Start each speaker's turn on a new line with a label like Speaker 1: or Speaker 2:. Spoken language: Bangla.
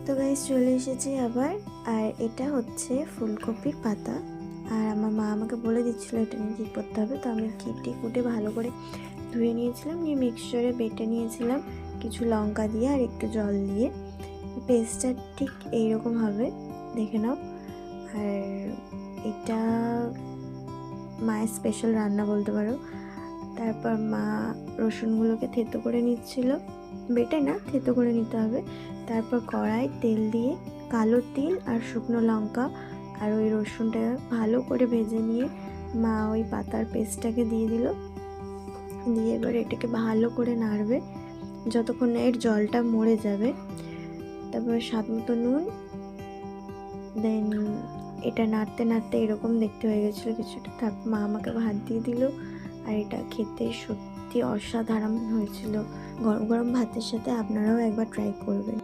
Speaker 1: তো গাইস চলে এসেছি আবার। আর এটা হচ্ছে ফুলকপির পাতা। আর আমার মা আমাকে বলে দিচ্ছিল এটা নিয়ে কী করতে হবে, তো আমি কেটে কুটে ভালো করে ধুয়ে নিয়েছিলাম, নিয়ে মিক্সচারে বেটে নিয়েছিলাম কিছু লঙ্কা দিয়ে আর একটু জল দিয়ে। পেস্টটা ঠিক এইরকম হবে, দেখে নাও। আর এটা মায়ের স্পেশাল রান্না বলতে পারো। তারপর মা রসুনগুলোকে থেতো করে নিচ্ছিল, বেটে না, থেতো করে নিতে হবে। তারপর কড়াই তেল দিয়ে কালো তিল আর শুকনো লঙ্কা আর ওই রসুনটা ভালো করে ভেজে নিয়ে মা ওই পাতার পেস্টটাকে দিয়ে দিল, দিয়ে এবার এটাকে ভালো করে নাড়বে যতক্ষণ না এর জলটা মরে যাবে। তারপর স্বাদ মতো নুন, দেন এটা নাড়তে নাড়তে এরকম দেখতে হয়ে গেছিলো কিছুটা। তারপর মা আমাকে ভাত দিয়ে দিল, আর এটা খেতে সত্যি অসাধারণ হয়েছিল। গরম গরম ভাতের সাথে আপনারাও একবার ট্রাই করবেন।